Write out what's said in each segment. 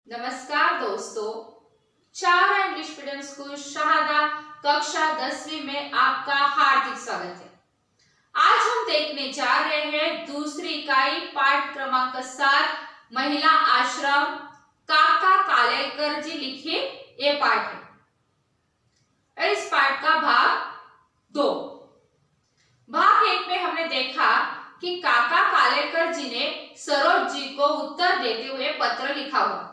नमस्कार दोस्तों, चारा इंग्लिश मीडियम स्कूल शहादा कक्षा 10वीं में आपका हार्दिक स्वागत है। आज हम देखने जा रहे हैं दूसरी इकाई पाठ क्रमांक 7 महिला आश्रम। काका कालेलकर जी लिखे ये पाठ है। इस पाठ का भाग 2। भाग 1 में हमने देखा कि काका कालेलकर जी ने सरोज जी को उत्तर देते हुए पत्र लिखा हुआ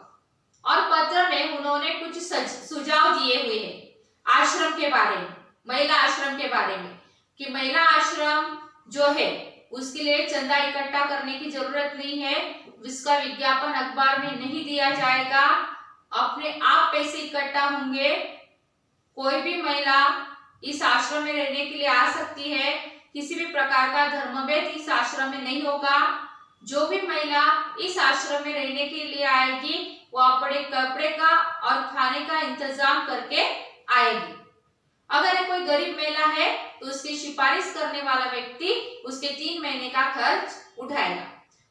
और पत्र में उन्होंने कुछ सुझाव दिए हुए हैं आश्रम के बारे में, महिला आश्रम के बारे में, कि महिला आश्रम जो है उसके लिए चंदा इकट्ठा करने की जरूरत नहीं है, उसका विज्ञापन अखबार में नहीं दिया जाएगा, अपने आप पैसे इकट्ठा होंगे, कोई भी महिला इस आश्रम में रहने के लिए आ सकती है, किसी भी प्रकार का धर्मभेद इस आश्रम में नहीं होगा। जो भी महिला इस आश्रम में रहने के लिए आएगी वो अपने कपड़े का और खाने का इंतजाम करके आएगी। अगर कोई गरीब महिला है तो उसकी सिफारिश करने वाला व्यक्ति उसके 3 महीने का खर्च उठाएगा।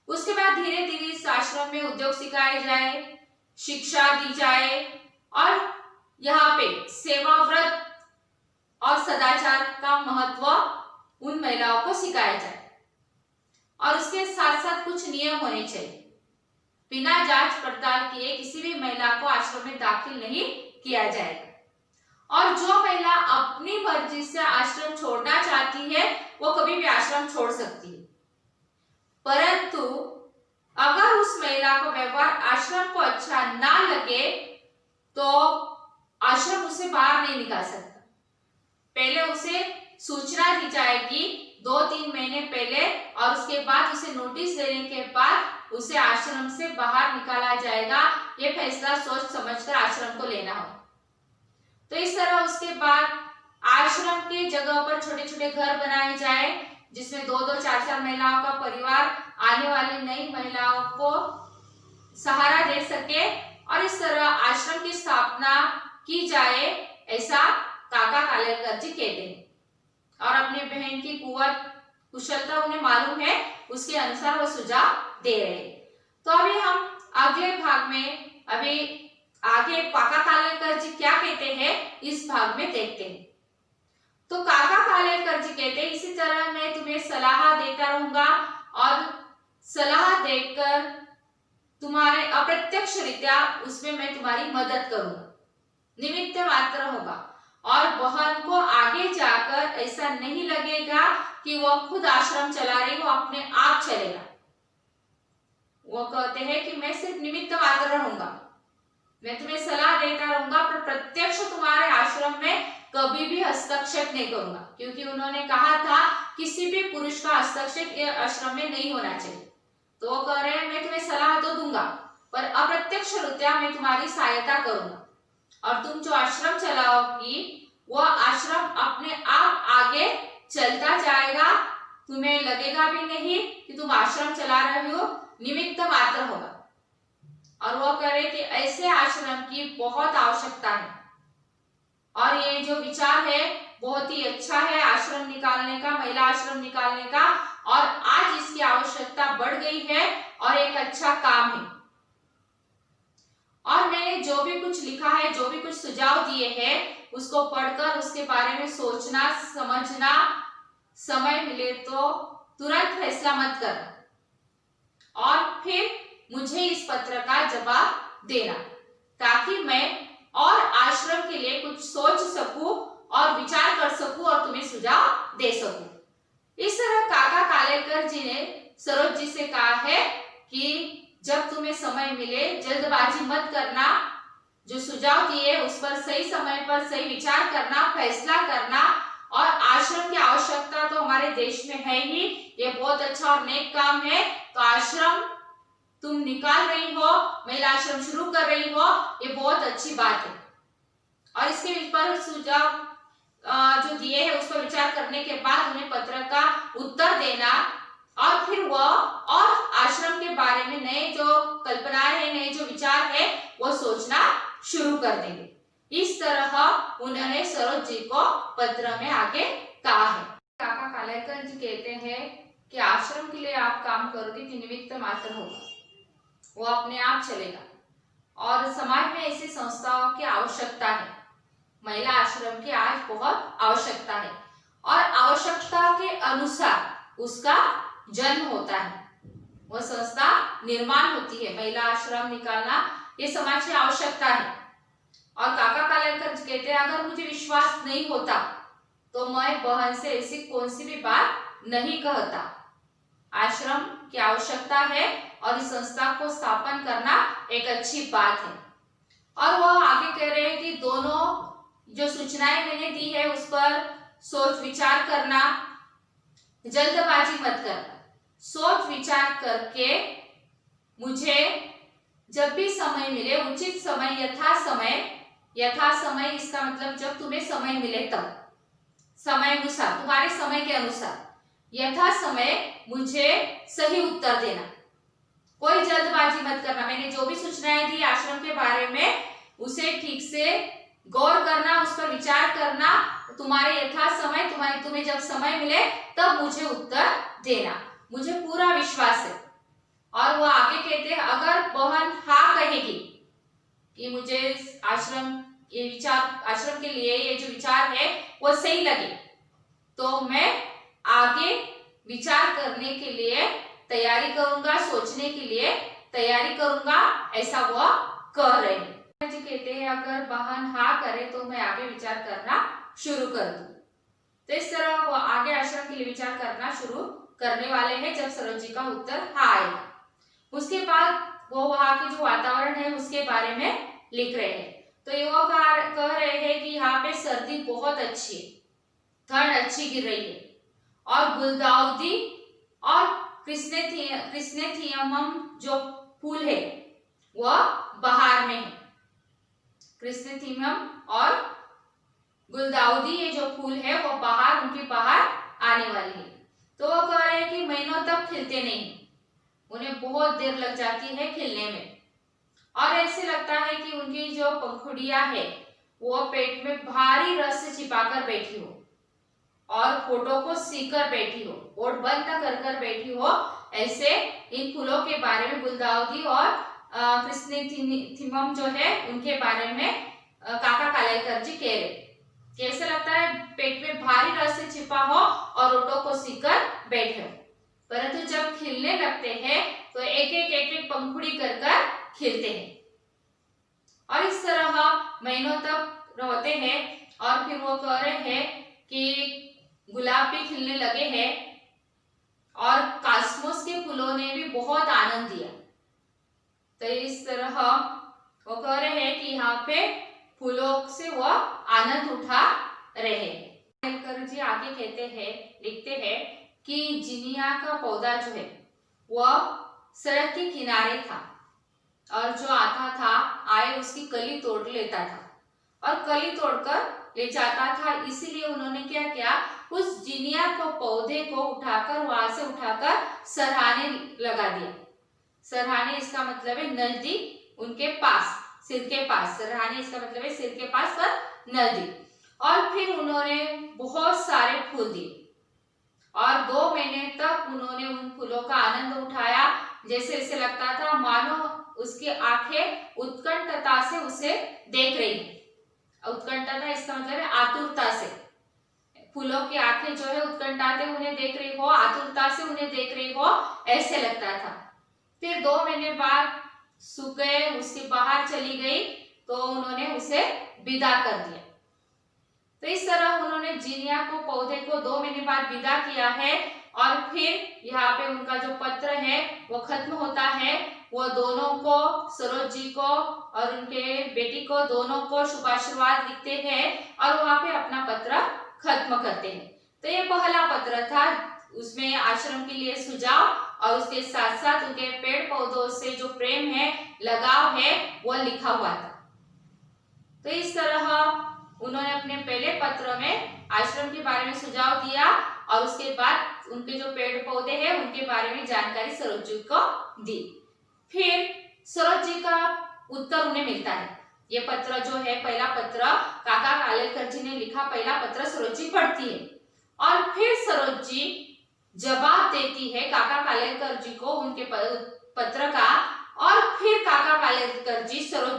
उसके बाद धीरे धीरे इस आश्रम में उद्योग सिखाए जाए, शिक्षा दी जाए और यहाँ पे सेवा व्रत और सदाचार का महत्व उन महिलाओं को सिखाया जाए और उसके साथ साथ कुछ नियम होने चाहिए। बिना जांच पड़ताल किए किसी भी महिला को आश्रम में दाखिल नहीं किया जाएगा और जो महिला अपनी मर्जी से आश्रम छोड़ना चाहती है वो कभी भी आश्रम छोड़ सकती है, परंतु अगर उस महिला को व्यवहार आश्रम को अच्छा ना लगे तो आश्रम उसे बाहर नहीं निकाल सकता। पहले उसे सूचना दी जाएगी 2-3 महीने पहले और उसके बाद उसे नोटिस देने के बाद उसे आश्रम से बाहर निकाला जाएगा। ये फैसला सोच समझकर आश्रम को लेना हो। तो इस तरह उसके बाद आश्रम की जगह पर छोटे छोटे घर बनाए जाए जिसमें 2-2, 4-4 महिलाओं का परिवार आने वाली नई महिलाओं को सहारा दे सके और इस तरह आश्रम की स्थापना की जाए, ऐसा काका कालेलकर जी कहते हैं और अपने बहन की कुवत कुशलता उन्हें मालूम है, उसके अनुसार वो सुझाव दे रहे हैं। तो अभी हम अगले भाग में अभी आगे काका कालेलकर जी क्या कहते हैं इस भाग में देखते हैं। तो काका कालेलकर जी कहते हैं, इसी तरह मैं तुम्हें सलाह देता रहूंगा और सलाह देकर तुम्हारे अप्रत्यक्ष रीत्या उसमें मैं तुम्हारी मदद करूंगा, निमित्त मात्र होगा और बहन को आगे जाकर ऐसा नहीं लगेगा कि वो खुद आश्रम चला रही, वो अपने आप चलेगा। वो कहते हैं कि मैं सिर्फ निमित्त मात्र रहूंगा, मैं तुम्हें सलाह देता रहूंगा पर प्रत्यक्ष तुम्हारे आश्रम में कभी भी हस्तक्षेप नहीं करूंगा, क्योंकि उन्होंने कहा था किसी भी पुरुष का हस्तक्षेप आश्रम में नहीं होना चाहिए। तो वो कह रहे हैं मैं तुम्हें सलाह तो दूंगा पर अप्रत्यक्ष रूपया मैं तुम्हारी सहायता करूंगा और तुम जो आश्रम चलाओगी वो आश्रम अपने आप आगे चलता जाएगा, तुम्हें लगेगा भी नहीं कि तुम आश्रम चला रहे हो, निमित्त मात्र होगा। और वो कह रहे कि ऐसे आश्रम की बहुत आवश्यकता है और ये जो विचार है बहुत ही अच्छा है आश्रम निकालने का, महिला आश्रम निकालने का, और आज इसकी आवश्यकता बढ़ गई है और एक अच्छा काम है। और मैंने जो भी कुछ लिखा है, जो भी कुछ सुझाव दिए हैं उसको पढ़कर उसके बारे में सोचना समझना, समय मिले तो तुरंत फैसला मत करना और फिर मुझे इस पत्र का जवाब देना ताकि मैं और आश्रम के लिए कुछ सोच सकूं और विचार कर सकूं और तुम्हें सुझाव दे सकूं। इस तरह काका कालेलकर जी ने सरोज जी से कहा है कि जब तुम्हें समय मिले जल्दबाजी मत करना, जो सुझाव दिए उस पर सही समय पर सही विचार करना, फैसला करना, और आश्रम की आवश्यकता तो हमारे देश में है ही, ये बहुत अच्छा और नेक काम है। तो आश्रम तुम निकाल रही हो, महिला आश्रम शुरू कर रही हो, ये बहुत अच्छी बात है और इसके पर सुझाव जो दिए हैं उस पर विचार करने के बाद उन्हें पत्र का उत्तर देना और फिर वह और आश्रम के बारे में नए जो कल्पनाएं हैं, नए जो विचार है वो सोचना शुरू कर देंगे। इस तरह उन्होंने सरोज जी को पत्र में आगे कहा है। काका कालेलकर जी कहते हैं कि आश्रम के लिए आप काम करोगे कि निमित्त मात्र होगा, वो अपने आप चलेगा और समाज में ऐसी संस्थाओं की आवश्यकता है। महिला आश्रम की आज बहुत आवश्यकता है और आवश्यकता के अनुसार उसका जन्म होता है, वह संस्था निर्माण होती है। महिला आश्रम निकालना ये समाज की आवश्यकता है। और काका कालेलकर कहते हैं अगर मुझे विश्वास नहीं होता तो मैं बहन से ऐसी कौन सी भी बात नहीं कहता। आश्रम की आवश्यकता है और इस संस्था को स्थापन करना एक अच्छी बात है। और वह आगे कह रहे हैं कि दोनों जो सूचनाएं मैंने दी है उस पर सोच विचार करना, जल्दबाजी मत करना। सोच विचार करके मुझे जब भी समय मिले, उचित समय, यथा समय इसका मतलब जब तुम्हें समय मिले तब, समय अनुसार, तुम्हारे समय के अनुसार यथा समय मुझे सही उत्तर देना। कोई जल्दबाजी मत करना। मैंने जो भी सूचनाएं दी आश्रम के बारे में उसे ठीक से गौर करना, उस पर विचार करना। तुम्हारे यथा समय, तुम्हें जब समय मिले तब मुझे उत्तर देना। मुझे पूरा विश्वास है। और वो आगे कहते हैं अगर बहन हाँ कहेगी कि मुझे आश्रम के लिए ये जो विचार है वो सही लगे तो मैं आगे विचार करने के लिए तैयारी करूंगा, सोचने के लिए तैयारी करूंगा, ऐसा वो कह रहे हैं। जी कहते हैं अगर बहन हाँ करे तो मैं आगे विचार करना शुरू कर दूं। तो इस तरह वो आगे आश्रम के लिए विचार करना शुरू करने वाले हैं जब सरोज जी का उत्तर हाँ आएगा। उसके बाद वो वहाँ के जो वातावरण है उसके बारे में लिख रहे हैं। तो ये वो कह रहे हैं कि यहाँ पे सर्दी बहुत अच्छी है, ठंड अच्छी गिर रही है और गुलदाउदी और क्रिसैंथेमम जो फूल है वह बहार में है। क्रिसैंथेमम और गुलदाउदी ये जो फूल है वो उनकी बाहर आने वाली है। तो वो कह रहे हैं कि महीनों तक खिलते नहीं, उन्हें बहुत देर लग जाती है खिलने में और ऐसे लगता है कि उनकी जो पंखुड़ियां है वो पेट में भारी रस से छिपाकर बैठी हो और फोटो को सीकर बैठी हो, ओठ बंद कर बैठी हो। ऐसे इन फूलों के बारे में गुलदाउदी और क्रिसैंथेमम जो है उनके बारे में काका कालेलकर जी कह रहे। कैसे लगता है पेट में भारी रस से छिपा हो और ओठों को सीकर बैठे हो, परंतु जब खिलने लगते हैं तो एक एक पंखुड़ी कर खिलते हैं और इस तरह महीनों तक रहते हैं। और फिर वो कह रहे हैं कि गुलाब भी खिलने लगे हैं और कास्मोस के फूलों ने भी बहुत आनंद दिया। तो इस तरह वो कह रहे हैं कि यहाँ पे फूलों से वह आनंद उठा रहे हैं। कालेलकर जी आगे कहते हैं, लिखते हैं कि जिनिया का पौधा जो है वह सड़क के किनारे था और जो आता था आए उसकी कली तोड़ लेता था और कली तोड़कर ले जाता था। इसीलिए उन्होंने क्या किया, उस जिनिया को पौधे को उठाकर वहां से उठाकर सरहाने लगा दिया। सरहाने इसका मतलब है नजदीक, उनके पास, सिर के पास। सरहाने इसका मतलब है सिर के पास पर नजदीक। और फिर उन्होंने बहुत सारे फूल दिए और 2 महीने तक उन्होंने उन फूलों का आनंद उठाया। जैसे ऐसे लगता था मानो उसकी आंखें उत्कंठता से उसे देख रही है। उत्कंठता इसका मतलब है आतुरता से। फूलों की आंखें जो है उत्कंठा से उन्हें देख रही हो, आतुरता से उन्हें देख रही हो, ऐसे लगता था। फिर 2 महीने बाद सूख गए, उसके बाहर चली गई तो उन्होंने उसे विदा कर दिया। तो इस तरह उन्होंने जिनिया को पौधे को 2 महीने बाद विदा किया है और फिर यहाँ पे उनका जो पत्र है वो खत्म होता है। वो दोनों को, सरोज जी को और उनके बेटी को, दोनों को शुभाशीर्वाद लिखते हैं और वहाँ पे अपना पत्र खत्म करते हैं। तो ये पहला पत्र था, उसमें आश्रम के लिए सुझाव और उसके साथ साथ उनके पेड़ पौधों से जो प्रेम है, लगाव है, वो लिखा हुआ था। तो इस तरह उन्होंने अपने पहले पत्र में आश्रम के बारे में सुझाव दिया और उसके बाद उनके जो पेड़ पौधे हैं उनके बारे में जानकारी सरोज जी को दी। फिर सरोज जी का उत्तर उन्हें मिलता है। ये पत्र जो है, पहला पत्र काका कालेलकर जी ने लिखा, पहला पत्र सरोज जी पढ़ती है और फिर सरोज जी जवाब देती है काका कालेलकर जी को उनके पत्र का। और फिर काका कालेलकर जी सरोज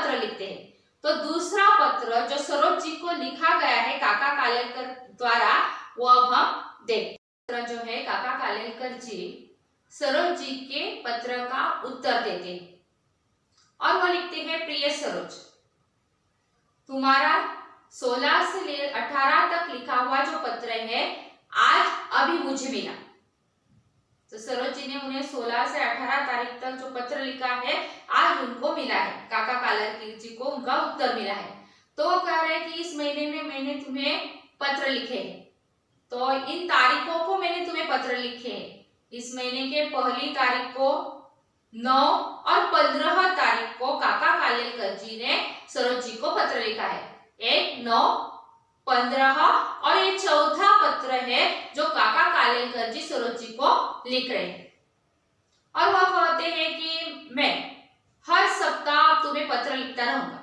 पत्र लिखते हैं। तो दूसरा पत्र जो सरोज जी को लिखा गया है काका कालेलकर द्वारा, वो अब हम देखते हैं। जो है काका कालेलकर जी सरोज जी के पत्र का उत्तर देते हैं और वो लिखते हैं, प्रिय सरोज, तुम्हारा 16 से ले 18 तक लिखा हुआ जो पत्र है आज अभी मुझे मिला। तो सरोज जी ने उन्हें 16 से 18 तारीख तक जो पत्र लिखा है आज उनको मिला है, काका कालेलकर जी को उनका उत्तर मिला है। तो वो कह रहे हैं कि इस महीने में मैंने तुम्हें पत्र लिखे हैं, तो इन तारीखों को मैंने तुम्हें पत्र लिखे हैं। इस महीने के पहली तारीख को, 9 और 15 तारीख को काका कालेलकर जी ने सरोज जी को पत्र लिखा है। 1, 9, 15 और ये चौथा पत्र है जो काका कालेलकर जी सरोज जी को लिख रहे हैं। और वह कहते हैं कि मैं हर सप्ताह तुम्हें पत्र लिखता रहूंगा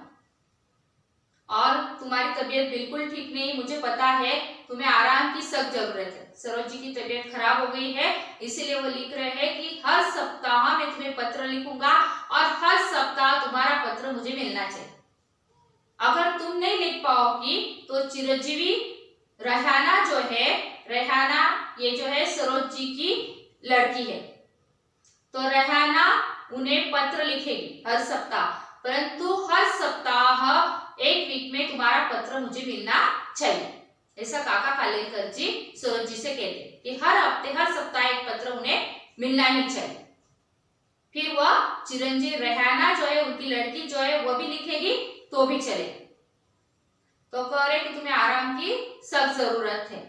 और तुम्हारी तबीयत बिल्कुल ठीक नहीं, मुझे पता है, तुम्हें आराम की सख्त जरूरत है। सरोज जी की तबीयत खराब हो गई है, इसीलिए वो लिख रहे हैं कि हर सप्ताह मैं तुम्हें पत्र लिखूंगा और हर सप्ताह तुम्हारा पत्र मुझे मिलना चाहिए। अगर तुम नहीं लिख पाओगी तो चिरंजीवी रेहाना जो है, रेहाना ये जो है सरोज जी की लड़की है, तो रेहाना उन्हें पत्र लिखेगी हर सप्ताह, परंतु हर सप्ताह एक वीक में तुम्हारा पत्र मुझे मिलना चाहिए। ऐसा काका कालेलकर जी सरोज जी से कहते हैं कि हर हफ्ते हर सप्ताह एक पत्र उन्हें मिलना ही चाहिए। फिर वह चिरंजीवी रेहाना जो है, उनकी लड़की जो है, वो भी लिखेगी तो भी चले। तो कह रहे कि तुम्हें आराम की सख्त जरूरत है।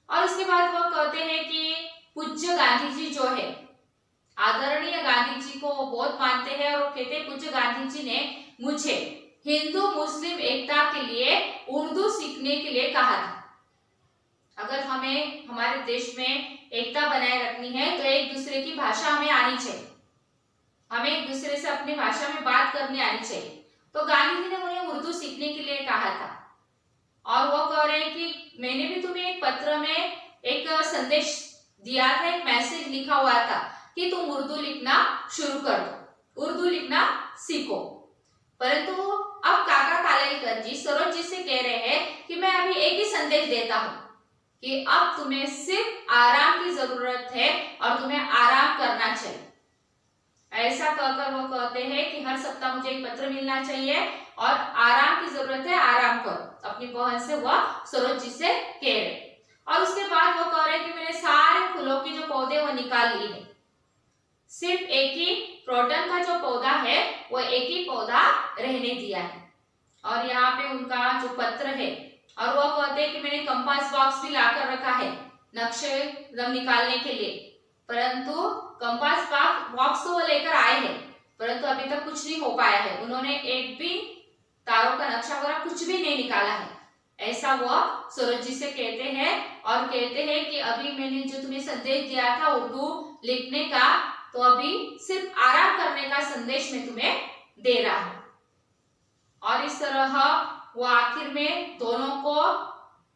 और उसके बाद वह कहते हैं कि पूज्य गांधी जी जो है, आदरणीय गांधी जी को वो बहुत मानते हैं और वो कहते हैं पूज्य गांधी जी ने मुझे हिंदू मुस्लिम एकता के लिए उर्दू सीखने के लिए कहा था। अगर हमें हमारे देश में एकता बनाए रखनी है तो एक दूसरे की भाषा हमें आनी चाहिए, हमें एक दूसरे से अपनी भाषा में बात करनी आनी चाहिए। तो गांधी जी ने उन्हें उर्दू सीखने के लिए कहा था और वो कह रहे हैं कि मैंने भी तुम्हें एक पत्र में एक संदेश दिया था, एक मैसेज लिखा हुआ था कि तुम उर्दू लिखना शुरू कर दो, उर्दू लिखना सीखो। परंतु अब काका कालेलकर जी सरोज जी से कह रहे हैं कि मैं अभी एक ही संदेश देता हूँ कि अब तुम्हें सिर्फ आराम की जरूरत है और तुम्हें आराम करना चाहिए। ऐसा कहकर वो कहते हैं कि हर सप्ताह मुझे एक पत्र मिलना चाहिए और आराम की जरूरत है, आराम करो। अपनी बहन से वह सरोज जी से कह रहे। और उसके बाद वो कह रहे कि मैंने सारे फूलों के जो पौधे वो निकाल लिए हैं, सिर्फ एक ही क्रोटन का जो पौधा है वो एक ही पौधा रहने दिया है। और यहाँ पे उनका जो पत्र है, और वो कहते हैं कि मैंने कंपास बॉक्स भी लाकर रखा है नक्शे निकालने के लिए, परंतु कंपास बॉक्स तो वो लेकर आए हैं परंतु अभी तक कुछ नहीं हो पाया है। उन्होंने एक भी तारों का नक्शा वगैरह कुछ भी नहीं निकाला है, ऐसा वो सरोज जी से कहते हैं। और कहते हैं कि अभी मैंने जो तुम्हें संदेश दिया था उर्दू लिखने का, तो अभी सिर्फ आराम करने का संदेश मैं तुम्हें दे रहा हूं। और इस तरह वो आखिर में दोनों को,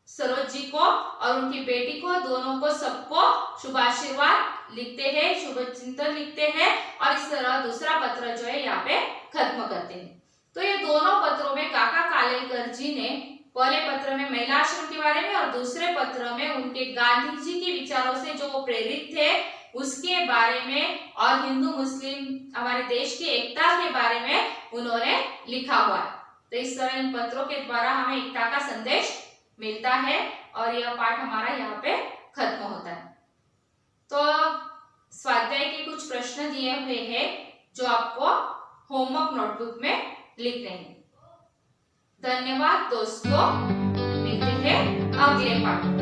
सरोज जी को और उनकी बेटी को, दोनों को सबको शुभाशीर्वाद लिखते हैं, शुभ चिंतन लिखते हैं और इस तरह दूसरा पत्र जो है यहाँ पे खत्म करते हैं। तो ये दोनों पत्रों में काका कालेलकर जी ने पहले पत्र में महिला आश्रम के बारे में और दूसरे पत्र में उनके गांधी जी के विचारों से जो वो प्रेरित थे उसके बारे में और हिंदू मुस्लिम हमारे देश की एकता के बारे में उन्होंने लिखा हुआ है। तो इस तरह इन पत्रों के द्वारा हमें एकता का संदेश मिलता है और यह पाठ हमारा यहाँ पे खत्म होता है। तो स्वाध्याय के कुछ प्रश्न दिए हुए हैं जो आपको होमवर्क नोटबुक में लिखने हैं। धन्यवाद दोस्तों, मिलते हैं अगले पाठ।